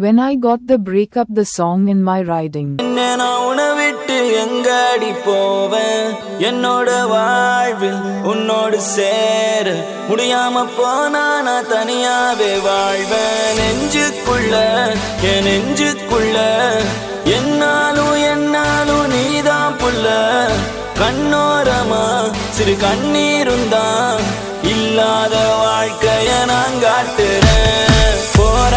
When I got the breakup the song in my writing. நான் உன்னை விட்டு எங்கடி போவேன் என்னோட வாழ்வில் உன்னோடு சேர முடியாம போனா நான் தனியாவே வாழ்வேன் நெஞ்சுக்குள்ள என் நெஞ்சுக்குள்ள என்னாலும் நீதான் புள்ள கண்ணோரமா சிறு கண்ணீருந்தான் இல்லாத வாழ்க்கைய நான் காட்டுறேன் போற